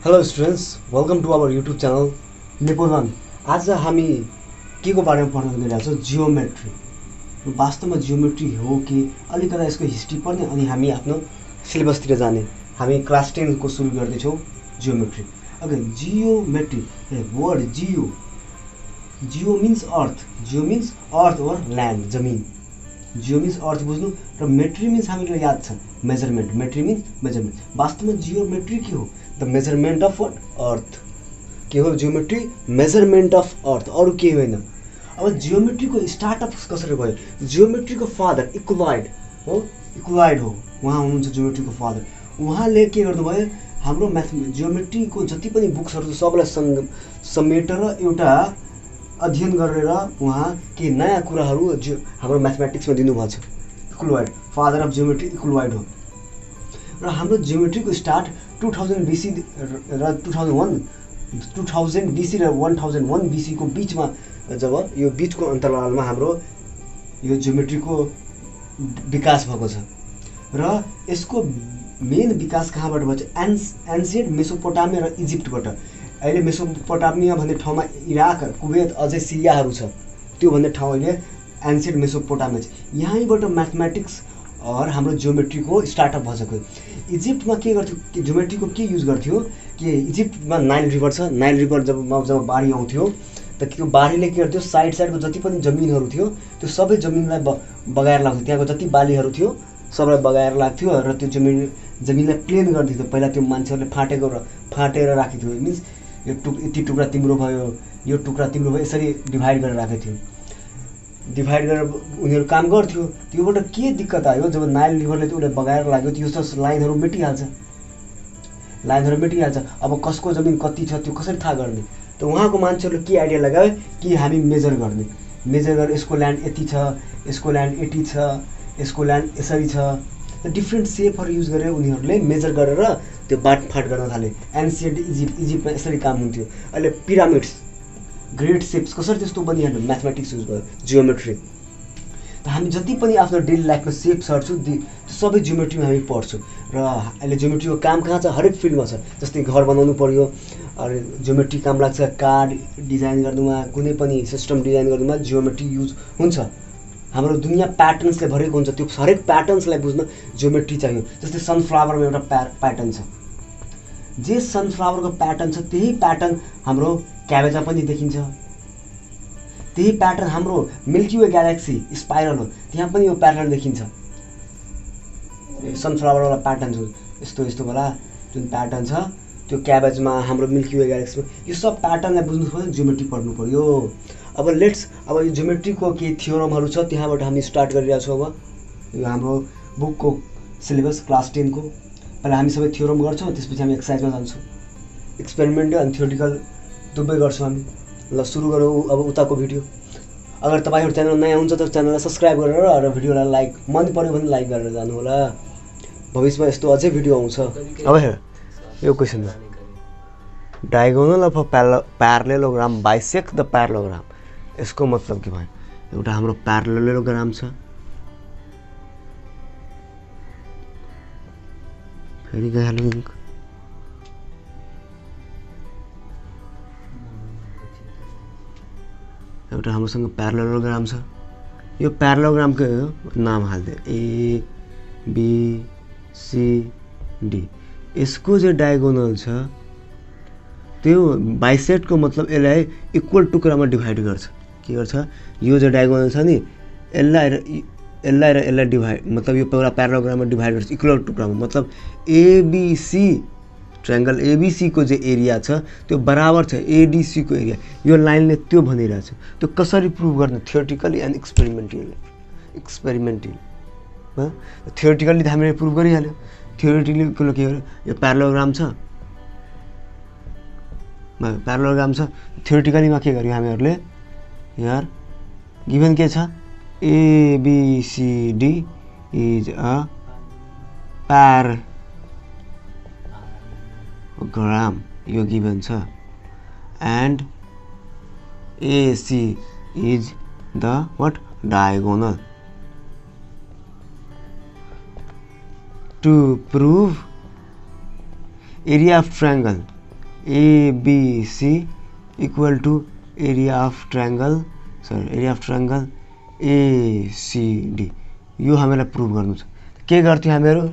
Hello students, welcome to our YouTube channel नेपोल 1। आज हामी के को बारेमा पढ्न गइरहेको छौँ? जियोमेट्री। वास्तवमा जियोमेट्री हो कि अलिकता यसको हिस्ट्री पढ्ने अनि हामी आफ्नो सिलेबसतिर जाने। हामी क्लास 10 को सुरु गर्दैछौँ geometry. Okay, geometry word geo means earth. Geo means earth or land, जमिन। जियो मिन्स अर्थ बुझ्नु र मेट्री मिन्स हामीलाई याद छ मेजरमेन्ट। Metry means measurement. वास्तवमा जियोमेट्री के हो? The measurement of what? Earth. के हो जियोमेट्री? मेजरमेन्ट अफ अर्थ, अरू केही होइन। अब जियोमेट्रीको स्टार्टअप कसरी भयो? जियोमेट्रीको फादर इक्वलाइड हो। इक्वलाइड हो, उहाँ हुनुहुन्छ जियोमेट्रीको फादर। उहाँले के गर्नुभयो? हाम्रो जियोमेट्रीको जति पनि बुक्सहरू सबैलाई समेटेर एउटा अध्ययन गरेर उहाँ केही नयाँ कुराहरू हाम्रो म्याथमेटिक्समा दिनुभएको छ। इक्वलाइड, फादर अफ जियोमेट्री इक्वलाइड हो। र हाम्रो जियोमेट्रीको स्टार्ट 2000 BC र 2000 BC र 1001 BC को बिचमा, जब यो बिचको अन्तरालमा हाम्रो यो जियोमेट्रीको विकास भएको छ। र यसको मेन विकास कहाँबाट भएको छ? एन्सियन्ट मेसोपोटामिया र इजिप्टबाट। अहिले मेसोपोटामिया भन्ने ठाउँमा इराक, कुवेत, अझै सिरियाहरू छ। त्यो भन्ने ठाउँ अहिले एन्सियन्ट मेसोपोटामिया छ। यहीँबाट म्याथमेटिक्स और हाम्रो जियोमेट्रीको स्टार्टअप भएको। इजिप्टमा के गर्थ्यो? जियोमेट्रीको के युज गर्थ्यो कि इजिप्टमा नाइल रिभर छ। नाइल रिभर जब बाढी आउँथ्यो त त्यो बाढीले के गर्थ्यो? साइडको जति पनि जमिनहरू थियो त्यो सबै जमिनलाई बगाएर लाग्थ्यो। त्यहाँको जति बालीहरू थियो सबैलाई बगाएर लाग्थ्यो र त्यो जमिनलाई प्लेन गरिदिन्थ्यो। पहिला त्यो मान्छेहरूले फाटेर राखेको थियो। मिन्स यो यति टुक्रा तिम्रो भयो, यो टुक्रा तिम्रो भयो, यसरी डिभाइड गरेर राखेको थियो। डिभाइड गरेर उनीहरू काम गर्थ्यो। त्योबाट के दिक्कत आयो? जब नाइल रिभरले त्यो उसले बगाएर लाग्यो, त्यो त लाइनहरू मेटिहाल्छ। अब कसको जमिन कति छ त्यो कसरी थाहा गर्ने? त उहाँको मान्छेहरूले के आइडिया लगायो कि हामी मेजर गरेर यसको ल्यान्ड यति छ, यसको ल्यान्ड यति छ, यसको ल्यान्ड यसरी छ। डिफ्रेन्ट सेपहरू युज गरेर उनीहरूले मेजर गरेर त्यो बाटफाट गर्न थाले। एन्सियन्ट इजिप्टमा यसरी काम हुन्थ्यो। अहिले पिरामिड्स, ग्रेट सेप्स कसरी त्यस्तो बनिहाल्यो? म्याथमेटिक्स युज भयो, जियोमेट्री। त हामी जति पनि आफ्नो डेली लाइफमा सेप्स हेर्छौँ त्यो सबै जियोमेट्रीमा हामी पढ्छौँ। र अहिले जियोमेट्रीको काम कहाँ छ? हरेक फिल्डमा छ। जस्तै घर बनाउनु पर्यो, जियोमेट्री काम लाग्छ। कार्ड डिजाइन गर्नुमा, कुनै पनि सिस्टम डिजाइन गर्नुमा जियोमेट्री युज हुन्छ। हाम्रो दुनियाँ प्याटर्न्सले भरेको हुन्छ। त्यो हरेक प्याटर्न्सलाई बुझ्न जियोमेट्री चाहियो। जस्तै सनफ्लावरमा एउटा प्याटर्न छ। जे सनफ्लावरको प्याटर्न छ त्यही प्याटर्न हाम्रो क्याबेजमा पनि देखिन्छ। त्यही प्याटर्न हाम्रो मिल्की वे ग्यालेक्सी स्पाइरल हो, त्यहाँ पनि यो प्याटर्न देखिन्छ। सनफ्लावरवाला प्याटर्न छ यस्तो वाला जुन प्याटर्न छ त्यो क्याबेजमा, हाम्रो मिल्की वे ग्यालेक्सीमा। यो सब प्याटर्नलाई बुझ्नु पर्यो, जियोमेट्री पढ्नु पर्यो। अब यो जियोमेट्रीको केही थियोरमहरू छ, त्यहाँबाट हामी स्टार्ट गरिरहेको छौँ। अब यो हाम्रो बुकको सिलेबस क्लास 10 को पहिला हामी सबै थियोरम गर्छौँ, त्यसपछि हामी एक्सर्साइजमा जान्छौँ। एक्सपेरिमेन्ट अनि थियोरिटिकल दुवै गर्छौँ हामी। ल सुरु गरौँ अब उताको भिडियो। अगर तपाईँहरू च्यानल नयाँ हुन्छ त च्यानललाई सब्सक्राइब गरेर र भिडियोलाई लाइक, मन पर्यो भने लाइक गरेर जानु होला। भविष्यमा यस्तो अझै भिडियो आउँछ। अब हेर यो क्वेसन हो, diagonal of a parallelogram bisect the parallelogram. यसको मतलब के भयो? एउटा हाम्रो प्यारालेलोग्राम छ, फेरि गइहाल्यो लिङ्क। एउटा हामीसँग प्यारालेलोग्राम छ। यो प्यारालेलोग्रामको नाम हाल्दियो ABCD। यसको जो डायगोनल छ त्यो बाइसेक्टको मतलब यसलाई इक्वल टुक्रामा डिभाइड गर्छ। के गर्छ? यो जो डायगोनल छ नि यसलाई डिभाइड, मतलब यो पुरा प्यारालेलोग्राममा डिभाइड गर्छ इक्वल टुक्रामा। मतलब ABC ट्रायंगल ABC को जो एरिया छ त्यो बराबर छ ADC को एरिया। यो लाइनले त्यो भनिरहेछ। त्यो कसरी प्रुभ गर्ने? Theoretically and experimentally. थियोरिटिकली त हामीले प्रुभ गरिहाल्यो। थियोरिटिकली के हो? यो प्यारालेलोग्राम छ, थियोरिटिकलीमा के गर्यो हामीहरूले? यार गिभन के छ? ABCD इज अ प्यारालेलोग्राम, यो गिभन छ। And AC is the what? Diagonal. To prove area of triangle ABC equal to area of triangle ACD. यो हामीलाई प्रुभ गर्नु छ। के गर्थ्यो हामीहरू?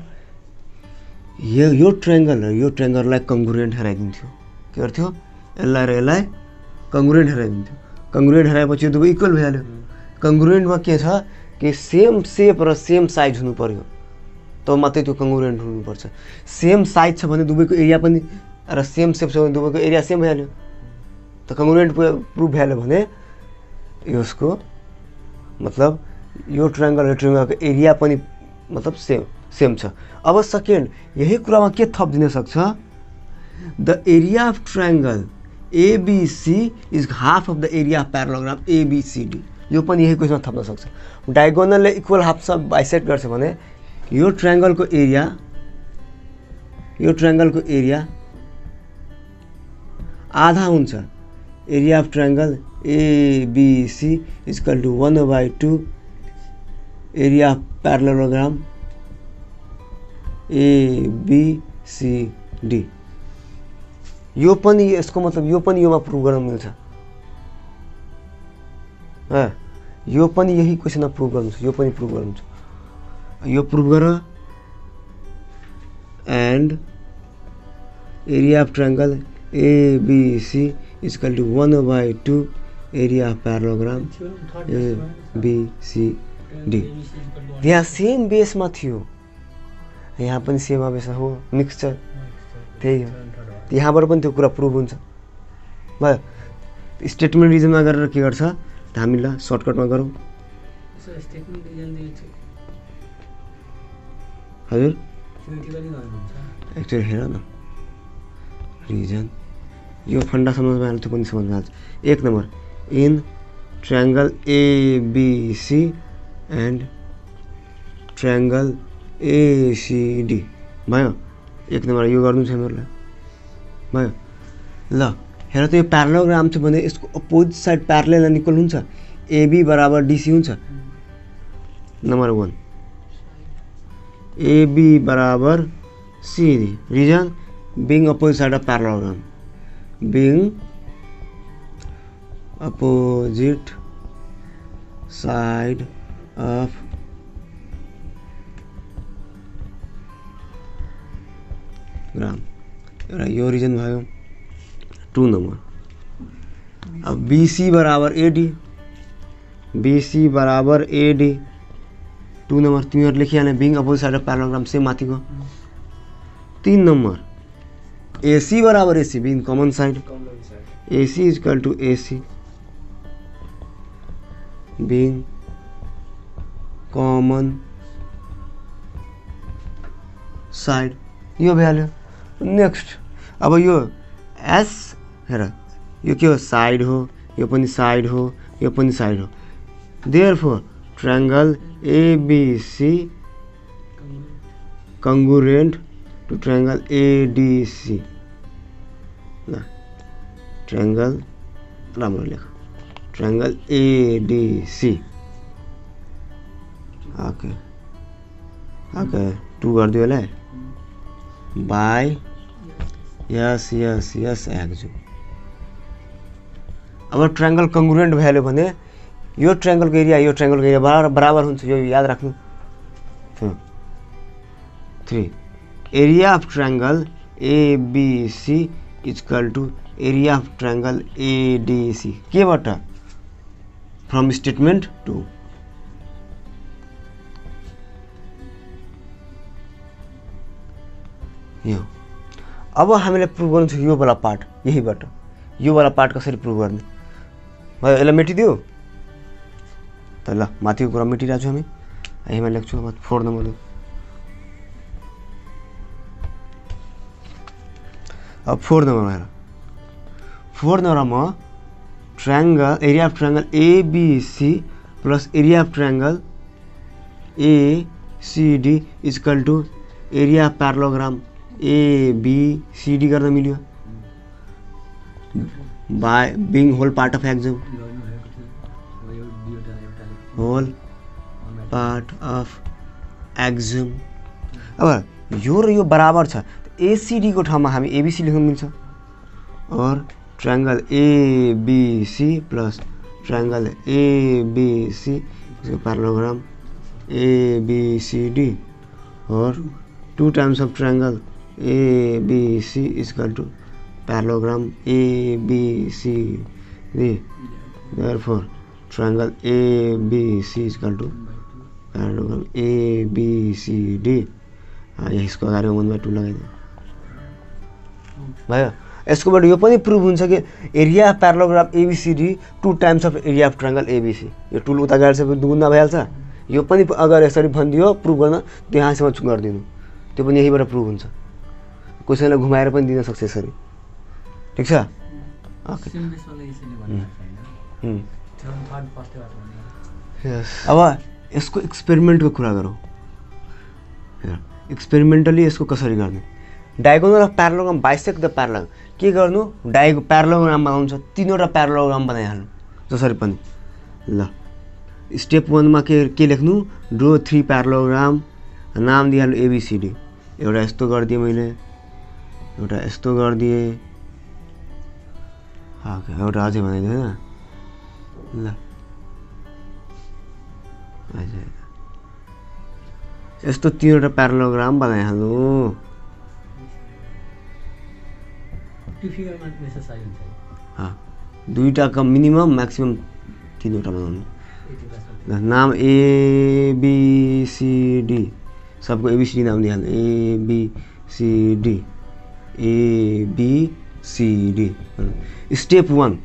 यो ट्रायंगल र यो ट्रायंगललाई कंग्रुएन्ट ठहराइदिन्थ्यो। के गर्थ्यो? यसलाई र यसलाई कंग्रुएन्ट ठहराइदिन्थ्यो। कंग्रुएन्ट ठहराएपछि दुवै इक्वल भइहाल्यो। कंग्रुएन्टमा के छ कि सेम सेप र सेम साइज हुनु पर्यो, तब मात्रै त्यो कंग्रुएन्ट हुनुपर्छ। सेम साइज छ भने दुवैको एरिया पनि र सेम सेप छ भने दुवैको एरिया सेम भइहाल्यो। त कंग्रुएन्ट प्रुभ भइहाल्यो भने यसको मतलब यो ट्रायंगल र ट्रायंगलको एरिया पनि मतलब सेम छ। अब सेकेन्ड यही कुरामा के थप दिन सक्छ? The area of triangle ABC is half of the area of parallelogram ABCD. यो पनि यही क्वेसनमा थप्न सक्छ। डायगोनलले इक्वल हाफ सब बाइसेक्ट गर्छ भने यो ट्रायंगलको एरिया आधा हुन्छ। Area of triangle ABC is equal to 1/2 area of parallelogram ABCD. यो पनि यसको मतलब यो पनि योमा प्रुभ गर्न मिल्छ। यो पनि यही क्वेसनमा प्रुभ गर्नु छ। यो पनि प्रुभ गर्नु छ। यो प्रुभ गर and area of triangle ABC is equal to 1/2 area of parallelogram ABCD. यहाँ सेम बेसमा थियो, यहाँ पनि सेम बेस हो, मिक्सचर त्यही हो। यहाँबाट पनि त्यो कुरा प्रुभ हुन्छ भयो। स्टेटमेन्ट रिजनमा गरेर के गर्छ त हामीलाई सर्टकटमा गरौँ। हजुर एक्चुअली हेर न रिजन यो फन्डा समझमा आयो, त्यो पनि समझमा आउँछ। 1 number in triangle ABC and triangle ACD भयो। 1 नम्बर यो गर्नु छ हामीहरूलाई भयो। ल हेर त यो प्यारालोग्राम छ भने यसको opposite side parallel and equal हुन्छ। एबी बराबर डीसी हुन्छ। नम्बर 1 एबी बराबर CD. Reason being opposite side of parallelogram, being opposite side of gram. एउटा यो रिजन भयो। 2 नम्बर अब बीसी बराबर एडी, बीसी बराबर एडी। 2 नम्बर तिमीहरू लेखिहाल्ने being opposite side of parallelogram same माथिको। 3 नम्बर एसी बराबर AC, being common side AC is equal to AC being common side. यो भइहाल्यो। नेक्स्ट अब यो एस हेर यो के हो? साइड हो, यो पनि साइड हो, यो पनि साइड हो। Therefore triangle ABC congruent to triangle ADC. ल ट्रायंगल राम्रो लेख, ट्रायंगल एडीसी। ओके ओके 2 गरिदियो होला बाई यस यस यस एक्जु। अब ट्रायंगल कंग्रुएन्ट भइहाल्यो भने यो ट्रायंगलको एरिया यो ट्रायंगलको एरिया बराबर हुन्छ। यो याद राख्नु। 3 area of triangle ABC is equal to area of triangle ADC. केबाट? From statement 2। यो अब हामीले प्रुभ गर्नु छ यो वाला पार्ट, यहीबाट यो वाला पार्ट कसरी प्रुभ गर्ने भयो। यसलाई मेटिदियो त ल माथिको कुरा मेटिरहेको छु हामी। यहीमा लेख्छु। अब 4 नम्बर अब 4 नम्बरमा हेर। 4 नम्बरमा triangle area of triangle ABC plus area of triangle ACD is equal to area of parallelogram ABCD गर्दा मिल्यो। By being whole part of exam, whole part of exam. अब यो र यो बराबर छ। एसीडी को ठाउँमा हामी एबीसी लेख्न मिल्छ। और triangle ABC plus triangle ABC इसका पैरेललोग्राम ABCD और 2 times of triangle ABC equal to parallelogram ABCD। Therefore triangle ABC equal to parallelogram ABCD। यहाँ इसको अगाडि 1/2 लगाइदियो भयो। यसकोबाट यो पनि प्रुभ हुन्छ कि area of parallelogram ABCD 2 times of area of triangle ABC। यो टुल उता गाड्छ दुगुना भइहाल्छ। यो पनि अगर यसरी भनिदियो प्रुभ गर्न त्यो यहाँसम्म गरिदिनु, त्यो पनि यहीबाट प्रुभ हुन्छ। कसैलाई घुमाएर पनि दिन सक्छ यसरी, ठीक छ। ओके अब यसको एक्सपेरिमेन्टको कुरा गरौँ। एक्सपेरिमेन्टली यसको कसरी गर्ने? Diagonal of parallelogram bisect the parallelogram के गर्नु? पैरेललोग्राम बनाउँछ, 3वटा पैरेललोग्राम बनाइहाल्नु जसरी पनि। ल स्टेप 1 मा के लेख्नु? ड्रो 3 पैरेललोग्राम, नाम दिइहाल्नु ABCD। एउटा यस्तो गरिदिएँ मैले, एउटा यस्तो गरिदिएँ, एउटा अझै बनाइदिएँ हैन। ल यस्तो 3वटा पैरेललोग्राम बनाइहाल्नु। दुईटा का मिनिमम मैक्सिमम 3वटा बनाउनु। नाम ABCD, सबको ABCD नाम दिइहाल्नु। ABCD। स्टेप 1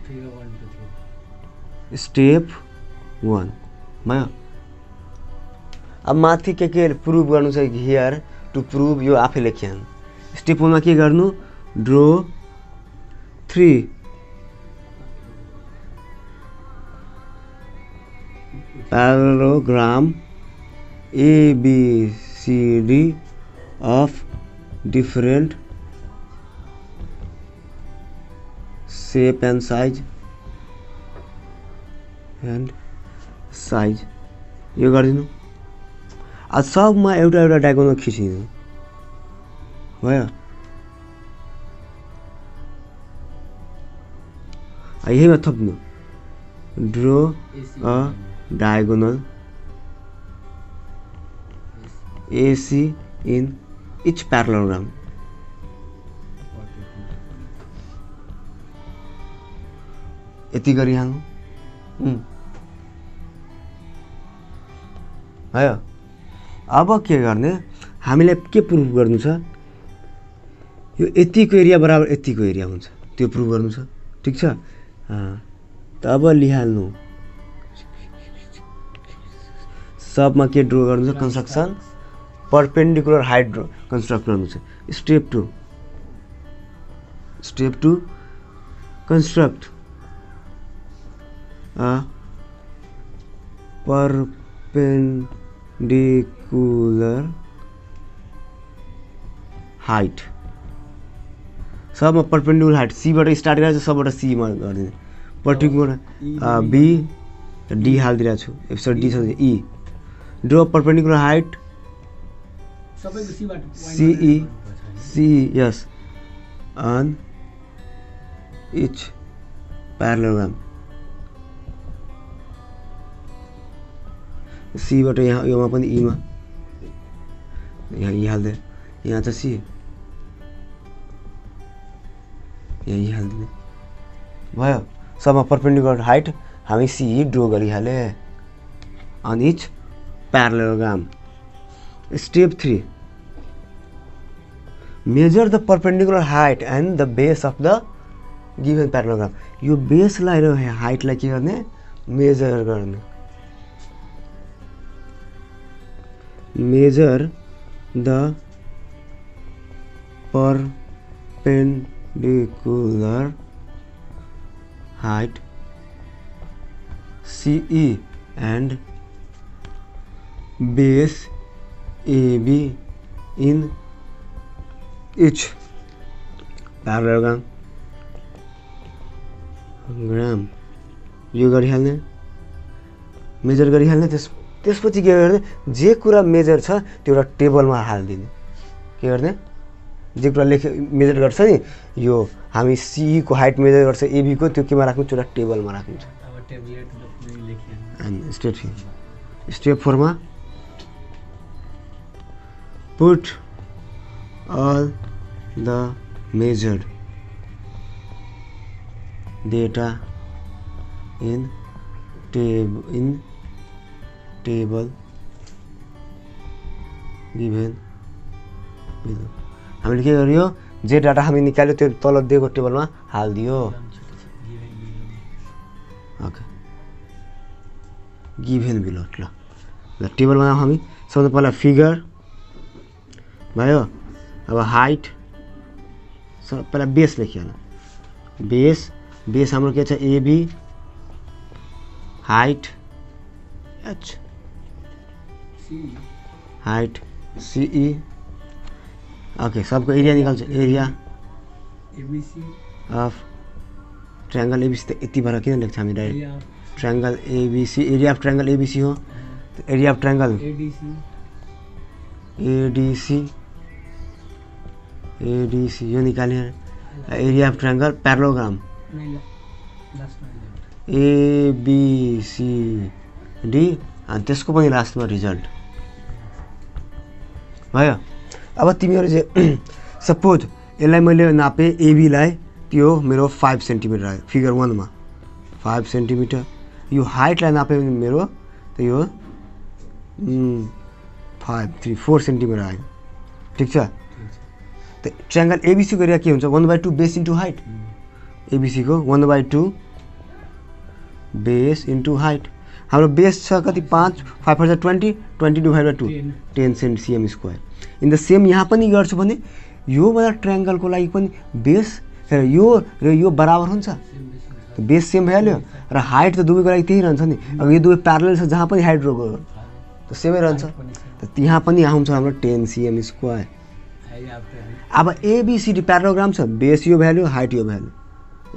भयो। अब माथि के प्रुभ गर्नु छ हियर टु प्रुभ, यो आफै लेखिहाल्नु। स्टेप 1 मा के गर्नु? Draw 3 parallelogram ABCD of different shape and size यो गरिदिनु। अब सबमा एउटा एउटा डायगोनल खिचिदिनु भयो। यहीमा थप्नु draw a diagonal AC in each parallelogram। यति गरिहाल्नु भयो। अब के गर्ने? हामीले के प्रुभ गर्नु छ? यो यतिको एरिया बराबर यतिको एरिया हुन्छ, त्यो प्रुभ गर्नु छ, ठीक छ। तब लिहाल्नु। सबमा के ड्रो गर्नु छ? Construction perpendicular height draw construct गर्नु छ। Step 2 construct a perpendicular height. सबमा परपेंडिकुलर हाइट C बाट स्टार्ट गरेर सबबाट C मा गरिदिने। पर्टिकुलर B D हाल्दिरहेको छु, एपिसोड D छ E। Draw perpendicular height CE yes on each parallelogram। C बाट यहाँ योमा पनि E मा यहाँ E हाल्दे, यहाँ चाहिँ C, यहाँ E हाल्दिने भयो। सबमा परपेंडिकुलर हाइट हामी CE ड्रो गरिहाले on each parallelogram। Step 3 measure the perpendicular height and the base of the given parallelogram। यो बेसलाई र हाइटलाई के गर्ने? मेजर गर्ने। measure the perpendicular height CE and base AB in each parallelogram। यो गरिहाल्ने, major गरिहाल्ने। त्यसपछि के गर्ने? जे कुरा मेजर छ त्यो एउटा टेबलमा हाल्दिने। के गर्ने? जे कुरा मेजर गर्छ नि यो हामी सी को हाइट मेजर गर्छ एबी को त्यो केमा राख्नु एउटा टेबलमा राख्नु छ अब टेबलेट लेखिए अनि स्टेप 4 मा put all the measured data in table given below हामीले के गरियो जे डाटा हामी निकाल्यो त्यो तल दिएको टेबलमा हाल्दियो ओके गिभन बिलो ल टेबलमा हामी सबभन्दा पहिला फिगर भयो अब हाइट सब पहिला बेस लेखिहाल्नु बेस हाम्रो के छ AB height H height CE okay सबको एरिया निकाल्छ area ABC of triangle ABC त यति भएर किन लेख्छ हामी direct triangle ABC area of triangle ABC हो एरिया अफ ट्रायंगल एडीसी यो निकाल्ने area of triangle parallelogram ABCD अनि त्यसको पनि लास्टमा रिजल्ट भयो अब तिमीहरु चाहिँ सपोज यसलाई मैले नापे एबी लाई त्यो मेरो 5 सेन्टिमिटर आयो फिगर 1 मा 5 सेन्टिमिटर यो हाइट लाई नापे मेरो त यो 4 सेन्टिमिटर आयो ठीक छ त ट्रायंगल एबीसी को एरिया के हुन्छ 1/2 बेस इन्टु हाइट एबीसी को 1/2 बेस इन्टु हाइट हाम्रो बेस छ कति 5 5 for 20 20 divided by 2 10 cm square in the same यहाँ पनि गर्छु भने यो वाला ट्रायंगल को लागि पनि बेस यो र यो बराबर हुन्छ बेस सेम भइहाल्यो र हाइट त दुवैको लागि त्यही रहन्छ नि अब यो दुवै प्यारलल छ जहाँ पनि हाइट ड्रा गर्यो त सेमै रहन्छ त यहाँ पनि आउँछ हाम्रो 10 cm स्क्वायर अब एबीसीडी प्यारालोग्राम छ बेस यो भ्यालु हाइट यो भ्यालु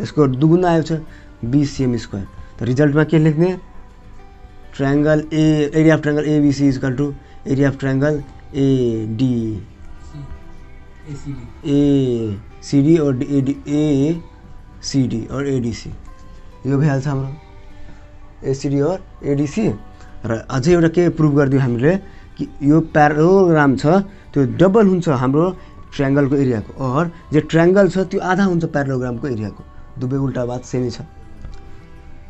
यसको दुगुना आएको छ 20 cm स्क्वायर त रिजल्टमा के लेख्ने triangle area of triangle ABC is equal to area of triangle ACD और एसीडी और एडीसी यो भइहाल्छ हाम्रो एसीडी और एडीसी र अझै एउटा के प्रुभ गरिदियो हामीले कि यो प्यारालोग्राम छ त्यो डबल हुन्छ हाम्रो ट्रायंगल को एरिया को और जो ट्रायंगल छ त्यो आधा हुन्छ प्यारालोग्राम को एरिया को दुवै उल्टा बात सेमै छ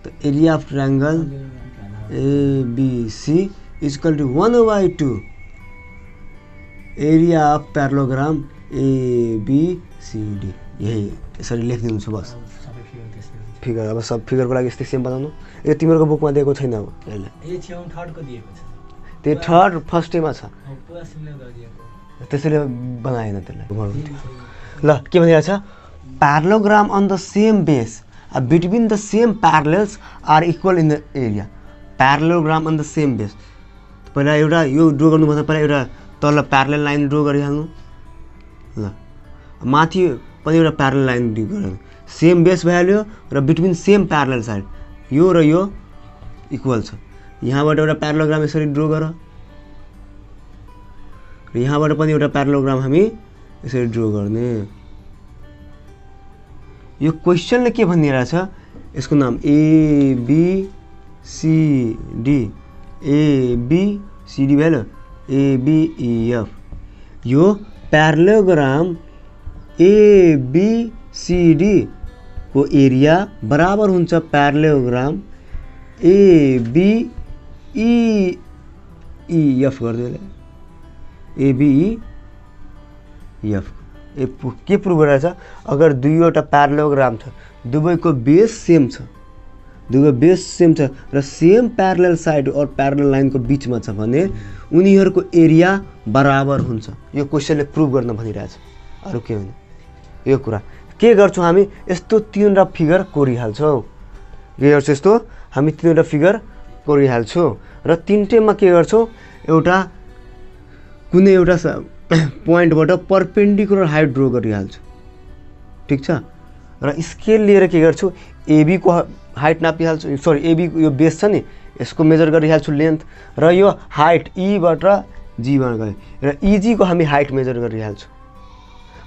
तो area of triangle ABC is equal to 1/2 area of parallelogram ABCD यही यसरी लेखिदिनु छ बस फिगर अब सब फिगर को लागि यस्तै सेम बनाउनु यो तिमीहरुको बुकमा दिएको छैन अब यसले यो छेउ थर्ड को दिएको छ त्यो थर्ड फर्स्टमा छ पुरा सिमिलर गरिदिएको त्यसैले बनाएन त्यसलाई ल के भनिरहेछ parallelogram on the same base between the same parallels are equal in the area parallelogram on the same base पहिला एउटा यो ड्रा गर्नु भन्दा पहिला एउटा तल प्यारलेल लाइन ड्रा गरिहाल्नु ल माथि पनि एउटा प्यारलेल लाइन ड्रा गर्नु सेम बेस भ्याल्यु र बिट्विन सेम प्यारलेल साइड यो र यो इक्वल छ यहाँबाट एउटा प्यारालोग्राम यसरी ड्रा गर र यहाँबाट पनि एउटा प्यारालोग्राम हामी यसरी ड्रा गर्ने यो क्वेशनले के भनिरहेछ यसको नाम एबीसीडी भ्यालु एबीईएफ यो प्यारालोग्राम एबीसीडी को एरिया बराबर हुन्छ प्यारालोग्राम एबीईएफ गर्दै एबीईएफ के प्रुभ गरिरहेछ अगर दुईवटा प्यारालोग्राम छ दुवैको बेस सेम छ र सेम प्यारलल साइड और प्यारलल लाइन को बीचमा छ भने उनीहरुको एरिया बराबर हुन्छ यो क्वेशनले प्रुभ गर्न भनिरहेछ अरु के होइन यो कुरा के गर्छौं हामी यस्तो तीनवटा फिगर कोरिहाल्छौं के गर्छौं यस्तो हामी तीनवटा फिगर कोरिहाल्छौं र तीनटेमा के गर्छौं एउटा कुनै एउटा पोइन्टबाट परपेन्डिकुलर हाइट ड्रा गरिहाल्छु ठीक छ र स्केल लिएर के गर्छु एबी को हाइट नापिहाल्छु सरी एबी यो बेस छ नि यसको मेजर गरिहाल्छु लेन्थ र यो हाइट ई बाट जी बाट गए र ईजी को हामी हाइट मेजर गरिहाल्छु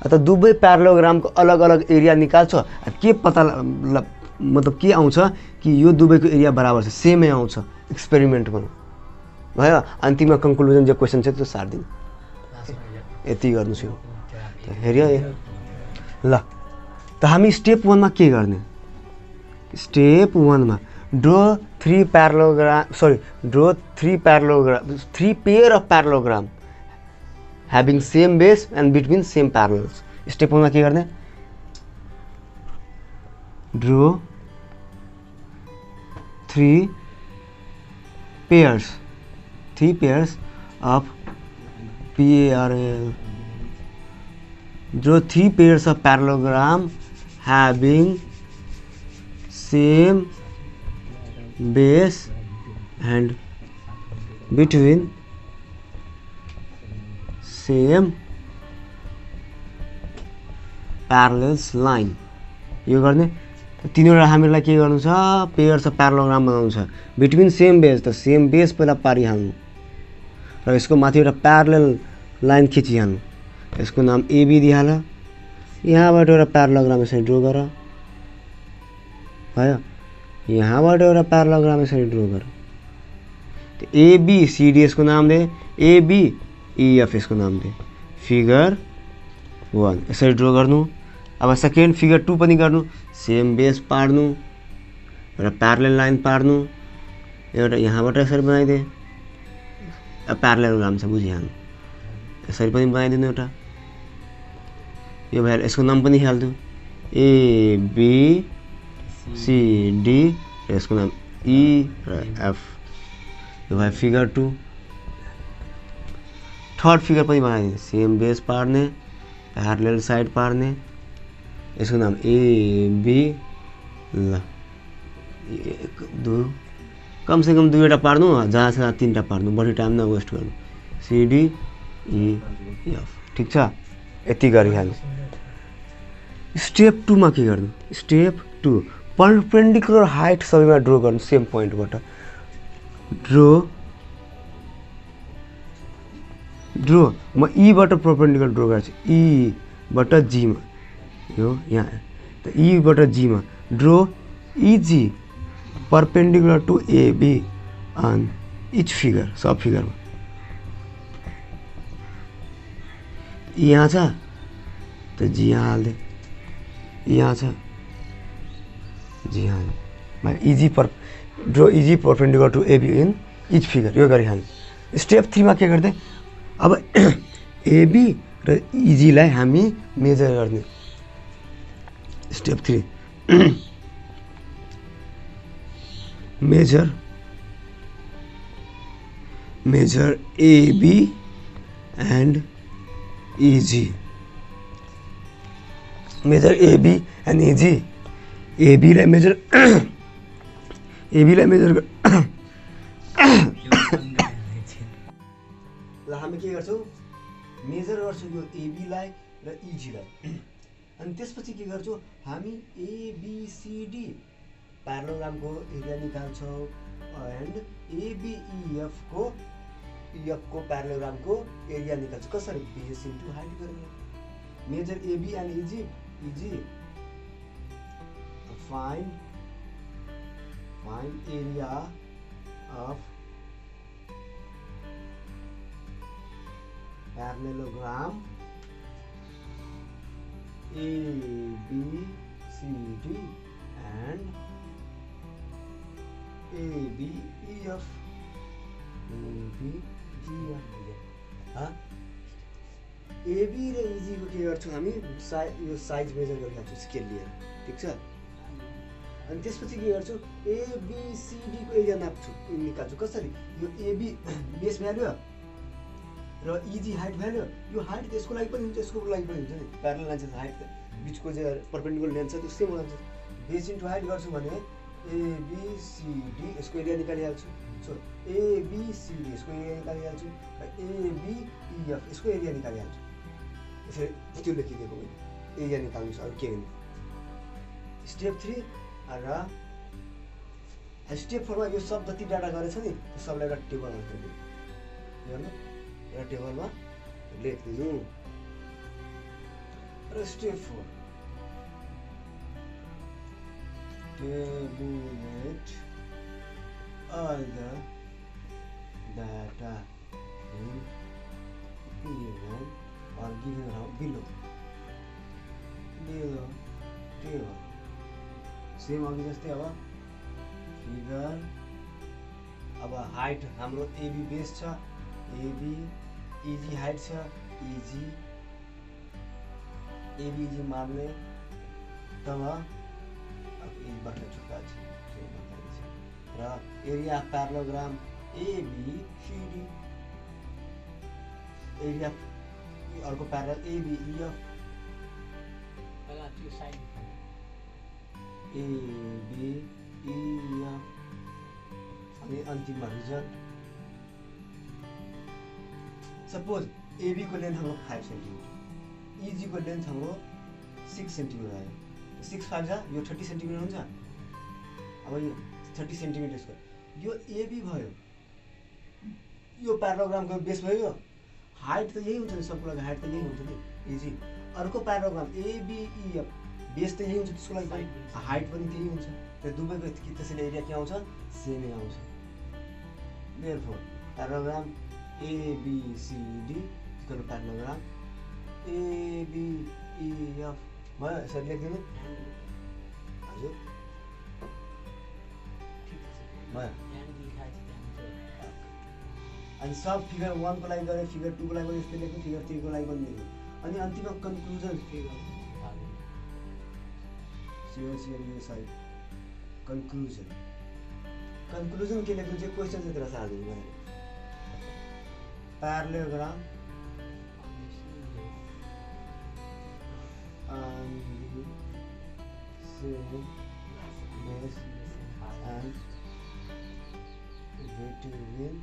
अथवा दुवै प्यारालोग्रामको अलग अलग एरिया निकाल्छ के पत्ता मतलब के आउँछ कि यो दुवैको एरिया बराबर छ सेमै आउँछ एक्सपेरिमेन्टमा भयो अन्तिममा कन्क्लुजन जो क्वेसन छ त्यो सार्दिनु यति गर्नु छु हेऱ्यो ल त हामी स्टेप 1 मा के गर्ने स्टेप 1 मा draw 3 pair of parallelogram having same base and between same parallels step 1 मा के गर्ने draw 3 pairs of draw 3 pairs of parallelogram having same base and between same parallels line यो गर्ने तीनवटा हामीलाई के गर्नु छ पेयर्स अफ प्यारालोग्राम बनाउनु छ बिट्विन सेम बेस त सेम बेस पहिला पारिहाल्नु र यसको माथि एउटा प्यारलल लाइन खिचिहाल्नु यसको नाम एबी दिइहाल यहाँबाट एउटा प्यारालोग्राम यसरी ड्र गर भयो यहाँबाट एउटा प्यारालोग्राम यसरी ड्र गर एबीसीडी यसको नाम दे एबी EF यसको नाम दे फिगर 1 यसरी ड्र गर्नु अब सेकेन्ड फिगर 2 पनि गर्नु सेम बेस पार्नु एउटा प्यारलल लाइन पार्नु एउटा यहाँबाट यसरी बनाइदे प्यारललोग्राम छ बुझिहाल्नु यसरी पनि बनाइदिनु एउटा यो भएर यसको नाम पनि हाल्दु ABCD यसको नाम E र F यो भयो फिगर 2 थर्ड फिगर पनि बनाइदिनु सेम बेस पार्ने प्यारलल साइड पार्ने यसको नाम AB ल 1 2 कम से कम 2वटा पार्नु जहाँ छ 3टा पार्नु बढी टाइम नवेस्ट गर्नु CD E F ठीक छ यति गरिहाल्नु स्टेप 2 मा के गर्नु स्टेप 2 परपेन्डिकुलर हाइट सबैमा ड्र गर्नु सेम पोइन्टबाट ड्र म E बाट परपेन्डिकुलर ड्र गर्छु E बाट G मा यो यहाँ त E बाट G मा draw EG perpendicular to AB on each figure सब फिगरमा यहाँ छ त G यहाँ हाल्दे यहाँ छ G यहाँ EG draw EG perpendicular to AB in each figure यो गरिहाल्नु स्टेप 3 मा के गर्दै अब AB र EG लाई हामी मेजर गर्ने step 3 measure AB and EG measure AB and EG AB लाई मेजर ल हामी के गर्छौं मेजर गर्छौं यो AB लाई र EG लाई अनि त्यसपछि के गर्छौं हामी ABCD प्यारालोग्रामको एरिया निकाल्छौं एन्ड ABEF को प्यारालोग्रामको एरिया निकाल्छौं कसरी बेस इन्टु हाइट गरेर measure AB and EG find area of parallelogram ABCD and ABEF AB र EG को के गर्छौं हामी यो साइज मेजर गरिहाल्छौं स्केल लिएर ठीक छ अनि त्यसपछि के गर्छौं ABCD को एरिया नाप्छौं निकाल्छौं कसरी यो AB बेस भ्यालु र EG हाइट भ्यालु यो हाइट त्यसको लागि पनि हुन्छ यसको लागि पनि हुन्छ नि प्यारलल लाइन छ हाइट बीचको जे परपेन्डिकुलर लेन्थ छ त्यो सेम हुन्छ बेस इन्टु हाइट गर्छु भने ABCD यसको एरिया निकालिहाल्छु सो ABCD यसको एरिया निकालिहाल्छु ABEF यसको एरिया निकालिहाल्छु यसरी त्यो लेखिदिएको हो एरिया निकाल्नु छ अरु के हैन स्टेप 3 र स्टेप 4 मा यो सब जति डाटा गरेछ नि त्यो सबलाई एउटा टेबलमा लेख्दिनु हेर्नु एउटा टेबलमा लेख्दिनु Step 4. Tabulate all the data given or given below table. Same अघि जस्तै अब फिगर अब हाइट हाम्रो एबी बेस छ एबी इजी हाइट छ इजी एबी इजी मान्ने तब अब एबाट छुट्टा छ र एरिया प्यारालोग्राम एबीसीडी एरिया अर्को प्यारल एबीईएफ पहिला त्यो साइड एबीईएफ अनि अन्तिममा रिजल्ट सपोज एबी को लेन्थ हाम्रो 5 सेन्टिमिटर इजी को लेन्थ हाम्रो 6 सेन्टिमिटर आयो 6 5 जा यो 30 सेन्टिमिटर हुन्छ अब यो 30 सेन्टिमिटर स्क्वायर यो एबी भयो यो प्यारालोग्रामको बेस भयो हाइट त यही हुन्छ नि सबको लागि हाइट त यही हुन्छ नि इजी अर्को प्यारालोग्राम एबीईएफ बेस त यही हुन्छ त्यसको लागि हाइट पनि त्यही हुन्छ त्यो दुवैको त्यसैले एरिया के आउँछ सेमै आउँछ देयरफोर प्यारालोग्राम एबीसीडी त्यसको प्यारालोग्राम एबीईएफ भयो यसरी लेखिदिनु हजुर भयो अनि सब फिगर 1 को लागि गरे फिगर 2 को लागि पनि यस्तै लेख्नु फिगर 3 को लागि पनि लेख्नु अनि अन्तिममा कन्क्लुजन कंक्लूजन के लेख्नु चाहिँ क्वेशन चाहिँ तेरा साथ दिनु parallelogram and between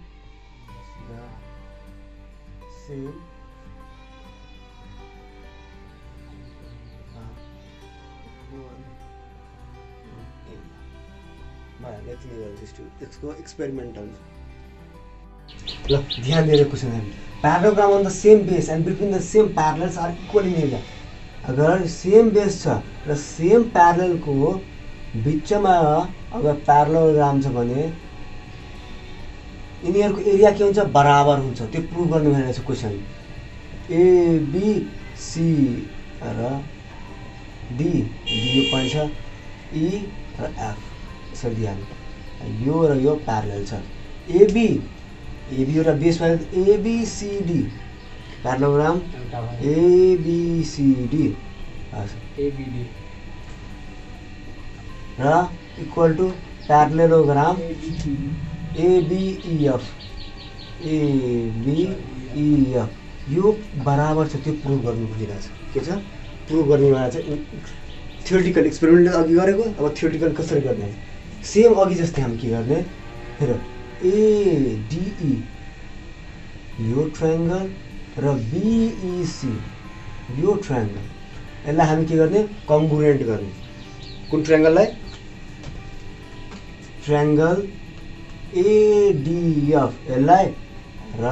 the same इसको एक्सपेरिमेंटल ल ध्यान दिएर क्वेशन है parallelogram on the same base and between the same parallels are equal in area अगर सेम बेस छ र सेम पैरेलल को बीचमा अगर पैरालोग्राम छ भने यिनीहरुको एरिया के हुन्छ बराबर हुन्छ त्यो प्रुभ गर्नु भनेको छ क्वेशन ए बी सी र डी यो पोइन्ट छ ई र एफ यसरी ध्यान यो र यो प्यारलल छ एबी एउटा बेस भयो एबीसीडी प्यारालोग्राम एबीसीडी एबीडी र इक्वल टु प्यारालोग्राम एबीईएफ यो बराबर छ त्यो प्रुभ गर्नु खोजिरहेको छ के छ प्रुभ गर्ने भनेको चाहिँ थ्योरिटिकल एक्सपेरिमेन्ट अघि गरेको अब थ्योरिटिकल कसरी गर्ने सेम अघि जस्तै हामी के गर्ने हेर एडीई यो ट्रायंगल र बीईसी यो ट्रायंगल यसलाई हामी के गर्ने कङ्ग्रुएन्ट गर्ने कुन ट्रायंगललाई ट्रायंगल एडीएफ यसलाई र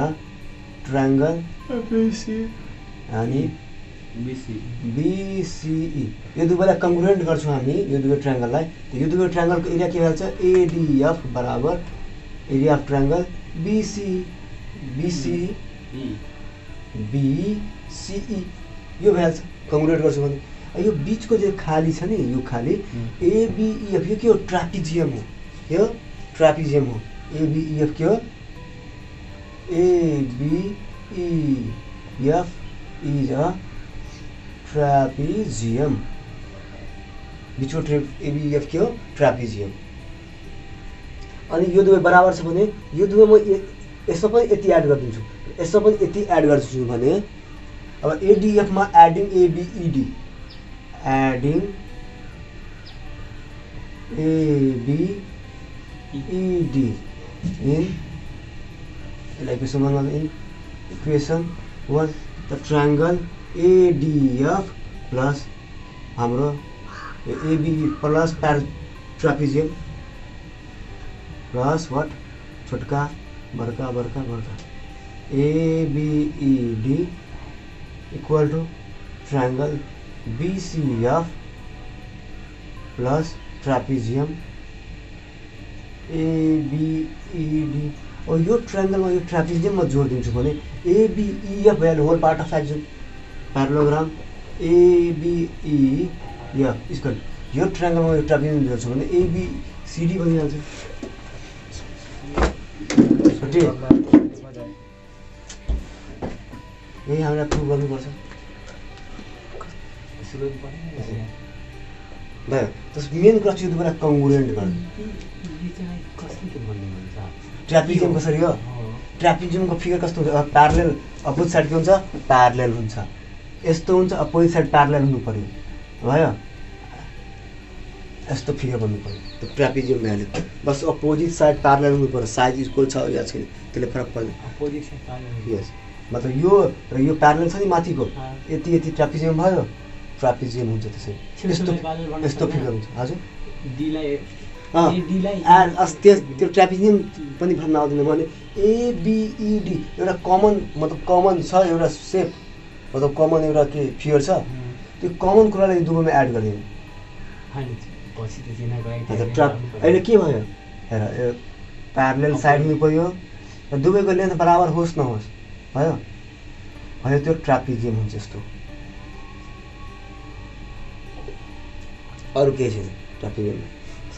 ट्रायंगल बीसी अनि बीसीई यो दुवैलाई कङ्ग्रुएन्ट गर्छौं हामी यो दुवै ट्रायंगललाई यो दुवै ट्रायंगलको एरिया के भन्छ एडीएफ बराबर एरिया अफ ट्रायंगल बीसीई यो भन्छ कङ्ग्रुएन्ट गर्छौं भने यो बीचको जो खाली छ नि यो खाली एबीईएफ यो के हो ट्रापिजियम हो यो ट्रापिजियम हो एबीईएफ के हो एबीईएफ इज अ ट्रापिजियम बीचको एबीईएफ के हो ट्रापिजियम अनि यो दुवै बराबर छ भने यो दुवै म यसमा पनि यति एड गर्दिन्छु यसमा पनि यति एड गर्छु भने अब एडीएफ मा adding ABED adding ABED in equation 1 in equation 1 the triangle ADF plus हाम्रो AB plus trapezium plus what छोटका बड़का बड़का बड़का ABED equal to triangle BCF plus trapezium ABED। और यो ट्रायंगलमा यो ट्रापिजियममा जोड दिन्छु भने ABEF भइहाल्यो, whole part of exam parallelogram ABEF equal यो ट्रायंगलमा यो ट्रापिजियम जोड्छु भने ABCD बनिहाल्छ। यही हामीलाई प्रुभ गर्नुपर्छ। मेन कुरा चाहिँ तपाईँलाई कङ्ग्रुएन्ट गर्ने। ट्रापिजियम कसरी हो? ट्रापिजियमको फिगर कस्तो हुन्छ? प्यारलेल अपोजिट साइड के हुन्छ? प्यारलेल हुन्छ। यस्तो हुन्छ, अपोजिट साइड प्यारलेल हुनु पर्यो, भयो? यस्तो फिगर बन्नु पर्यो त्यो ट्रापिजियम भ्याल्यु। बस अपोजिट साइड प्यारलेल हुनु पर्यो, साइज इक्वल छ या छैन त्यसले फरक पर्दैन। अपोजिट साइड प्यारलेल, यस मतलब यो र यो प्यारलेल छ नि माथिको, यति यति ट्रापिजियम भयो, ट्रापिजियम हुन्छ त्यसै। यस्तो फिगर हुन्छ। हजुर त्यो ट्रापिजियम पनि भन्न आउँदैन भने ABED एउटा कमन मतलब कमन छ, एउटा सेप मतलब कमन एउटा के फिगर छ, त्यो कमन कुरालाई दुवैमा एड गरिदिनु। अहिले के भयो हेर, प्यारलेल साइड हुनु पर्यो र दुवैको लेन्थ बराबर होस् नहोस्, भयो? भयो त्यो ट्रापिजियम हुन्छ यस्तो। अरू केही छैन ट्रापिजियममा। ल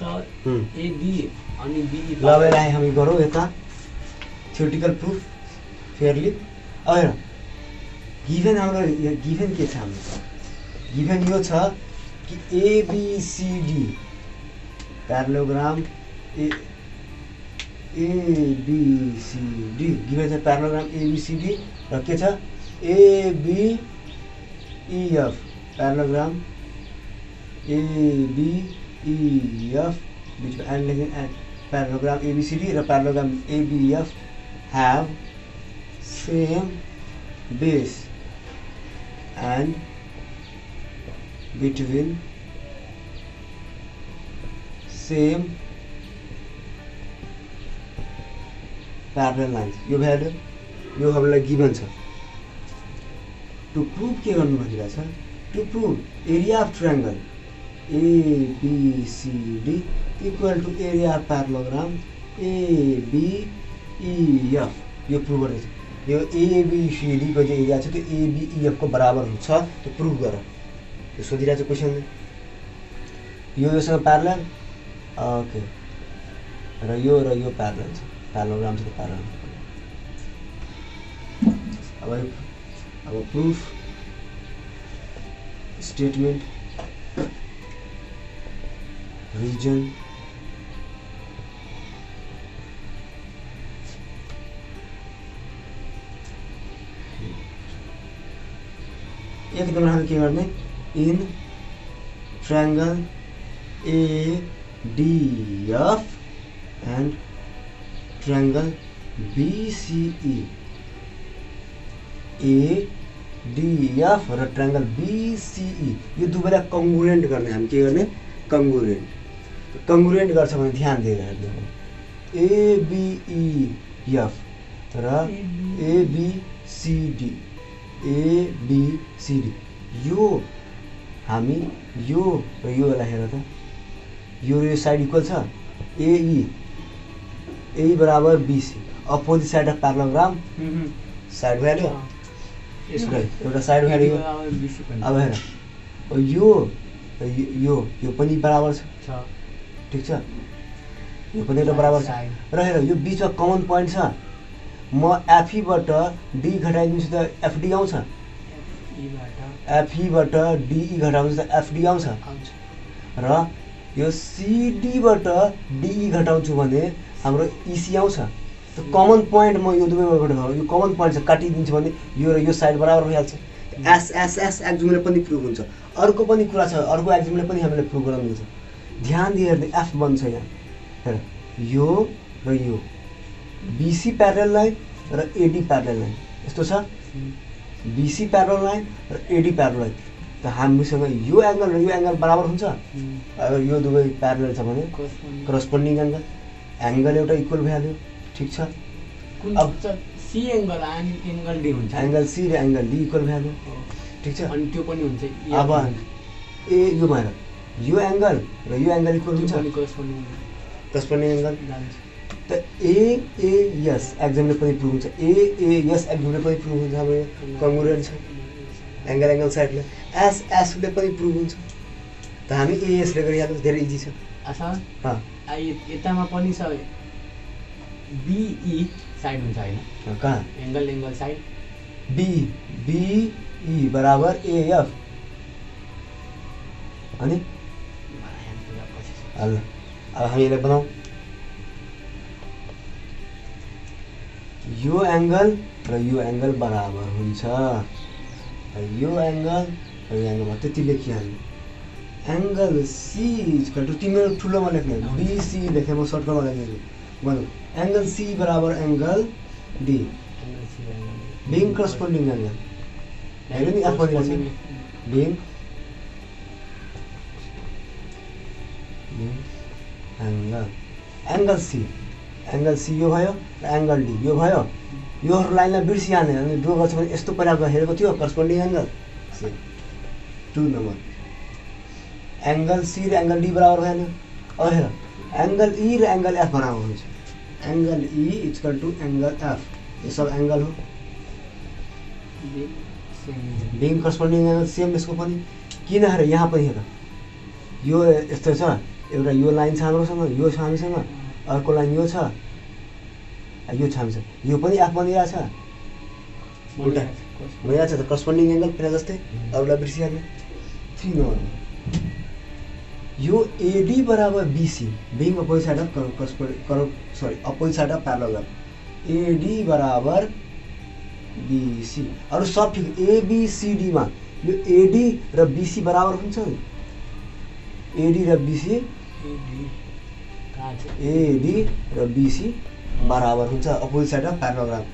बेला हामी गरौँ यता थ्योरिटिकल प्रुफ फेयरली। अब हेर गिभन हाम्रो गिभन के छ? हाम्रो गिभन यो छ कि ABCD प्यारालोग्राम ABCD गिभन छ प्यारालोग्राम ABCD र के छ ABEF प्यारालोग्राम ABEF which and parallelogram ABCD or parallelogram ABEF have same base and between same parallel lines। यो भ्यालु यो हामीलाई गिभन छ। टु प्रुभ के गर्नु भनिरहेको छ? To prove area of triangle ABCD equal to area of parallelogram ABEF। यो prove गर्दैछ। यो ABCD को जो एरिया छ त्यो ABEF को बराबर हुन्छ, त्यो प्रुभ गर। यो सोधिरहेको छ क्वेसनले। यो योसँग प्यारलल, ओके, र यो प्यारलल छ, प्यारालोग्राम छ, प्यारलल। अब प्रुफ स्टेटमेन्ट रिजन एकदम हामी के गर्ने? In triangle ADF and triangle BCE ADF र ट्रायंगल BCE यो दुवैलाई कङ्ग्रुएन्ट गर्ने। हामी के गर्ने? कङ्ग्रुएन्ट। कङ्ग्रुएन्ट गर्छ भने ध्यान दिएर हेर्नु। ABEF र ABCD यो हामी यो र योलाई हेर त, यो साइड इक्वल छ AE बराबर BC, opposite side of parallelogram side value एउटा साइड भ्याल्यु। अब हेर यो पनि बराबर छ, ठीक छ? यो पनि एउटा बराबर छ। र हेर यो बीचमा कमन पोइन्ट छ, म FE बाट D घटाइदिन्छु त FD आउँछ, FE बाट DE घटाउँछु त FD आउँछ, र यो CD बाट DE घटाउँछु भने हाम्रो EC आउँछ। त्यो कमन पोइन्ट म यो दुवैबाट यो कमन पोइन्ट छ काटिदिन्छु भने यो र यो साइड बराबर भइहाल्छ। एस एक्जुमले पनि प्रुभ हुन्छ। अर्को पनि कुरा छ, अर्को एक्जुमले पनि हामीले प्रुभ गराउनु छ। ध्यान दिएर F बन्छ यहाँ। हेर यो र यो BC प्यारलल लाइन र AD प्यारलल लाइन यस्तो छ। BC प्यारलल लाइन र AD प्यारलल लाइन त हामीसँग यो एंगल र यो एंगल बराबर हुन्छ। अगर यो दुवै प्यारलल छ भने करस्पोन्डिङ एंगल एउटा इक्वल भ्याल्यु, ठीक छ? अब C एंगल एंगल D हुन्छ। एंगल C र एंगल D इक्वल भ्याल्यु, ठिक छ। अनि त्यो पनि हुन्छ अब ए यो भएर यो एङ्गल र यो एङ्गल इक्वल हुन्छ करस्पोन्डिङ एङ्गल जान्छ। त एएएस एक्जामले पनि प्रुभ हुन्छ, एएएस एक्जामले पनि प्रुभ हुन्छ। अब कङ्ग्रुएन्ट छ एङ्गल एङ्गल साइडले, एसएसले पनि प्रुभ हुन्छ। त हामी एएसले गरिहाल्नु, धेरै इजी छ। अच्छा अँ यतामा पनि छ बिई साइड हुन्छ होइन, कहाँ एङ्गल साइड बिई बराबर एएफ अनि ल अब हामी यसलाई बनाऊ। यो एङ्गल र यो एङ्गल बराबर हुन्छ, यो एङ्गल र यो एङ्गल त्यति लेखिहाल्नु। एङ्गल सी इक्वल टु तिम्रो ठुलोमा लेख्ने बिसी लेखेँ म सर्टकटमा लेख्ने भनौँ। एङ्गल सी बराबर angle D being corresponding angle हेर्नु नि आफू बिङ एङ्गल सी यो भयो र एङ्गल डी यो भयो। योहरू लाइनलाई बिर्सिहाल्ने अनि ड्र गर्छ भने यस्तो पहिला हेरेको थियो corresponding angle 2 number angle C र एङ्गल डी बराबर भएन। अब हेर एङ्गल ई र एङ्गल एफ बराबर हुन्छ, angle E equal to angle F, यो सब एङ्गल हो। बिङ करस्पोन्डिङ एङ्गल सेम यसको पनि। किन हेर यहाँ पनि हेर यो यस्तो छ, एउटा यो लाइन छ हाम्रोसँग, यो छ हामीसँग, अर्को लाइन यो छ, यो छ हामीसँग, यो पनि एफ बनिरहेछ उल्टा भइरहेछ त करस्पोन्डिङ एङ्गल पहिला जस्तै। अरूलाई बिर्सिहाल्ने 3 नम्बर यो एडी बराबर BC being opposite side of opposite side of parallelogram AD बराबर बिसी। अरू सब ठिक एबिसिडीमा यो एडी र बिसी बराबर हुन्छ, एडी र बिसी एडी र बिसी बराबर हुन्छ opposite side of parallelogram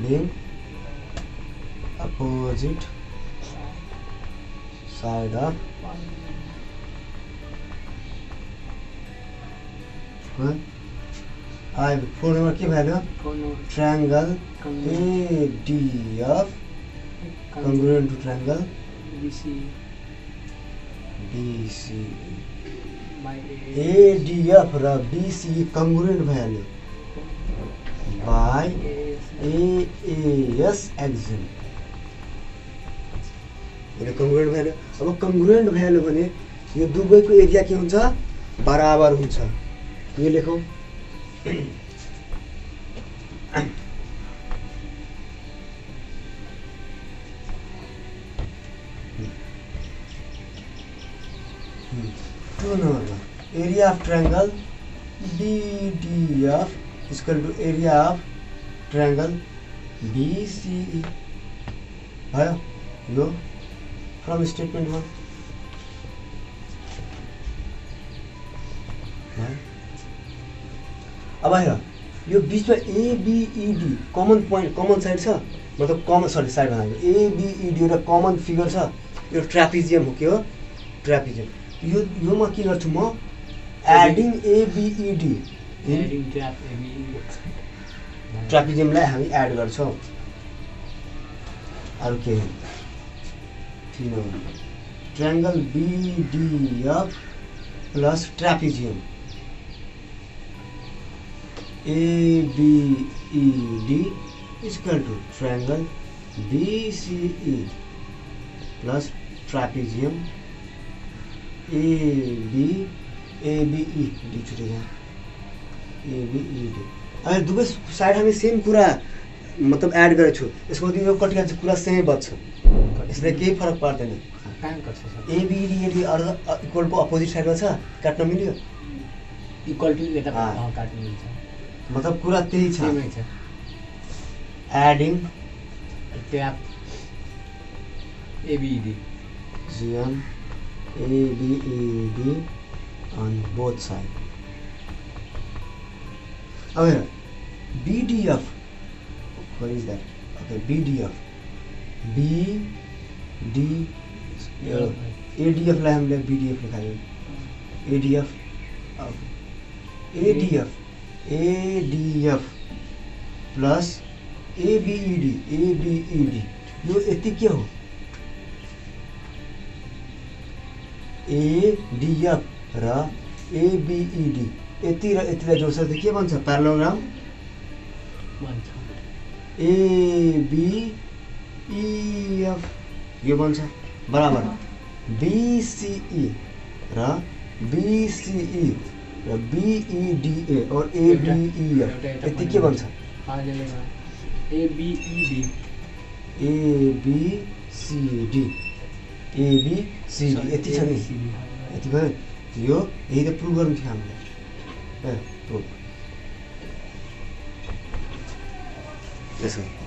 being opposite side of आई 4 नम्बर के भयो triangle ADF congruent to triangle BC ADF र BC congruent भइहाल्यो by AAS axiom। यो congruent भइहाल्यो। अब congruent भइहाल्यो भने यो दुवैको एरिया के हुन्छ बराबर हुन्छ। यो लेखौँ area of triangle BDF is equal to area of triangle BCE भयो यो from statement 1 अब हेर यो बीचमा ABED common point common side छ, मतलब कमन साइड भनेको ABED एउटा कमन फिगर छ। यो ट्रापिजियम हो, के हो ट्रापिजियम। योमा के गर्छु म एडिङ ABED ट्रापिजियमलाई हामी एड गर्छौँ। अरू के triangle BDF plus trapezium ABED is equal to triangle BCE plus trapezium ABED छुटेगा ABED। अब दुवै साइड हामी सेम कुरा मतलब एड गरेको छु, यसको यो कटिया चाहिँ कुरा सेमै बच्छ, यसले केही फरक पर्दैन। ABED यदि इक्वल टु अपोजिट साइडमा छ काट्न मिल्यो, इक्वल टु यता काट्न मिल्छ, मतलब कुरा त्यही छ। Adding tap ABED ABED on both sides। अब here BDF, what is that? Okay, BDF ADF लाई हामीले BDF लेखायौँ। ADF plus एबिइडी यो यति के हो एडिएफ र एबिइडी यति र यतिलाई जोड्छ त के भन्छ प्यारालोग्राम भन्छ एबिइएफ यो भन्छ बराबर बीसीई र बीसीई र बीईडीए और एडीईएफ यति के भन्छ एबिइडी एबीसीडी यति छ नि यति भयो यो यही त प्रुभ गर्नु थियो हामीले प्रुभ यसो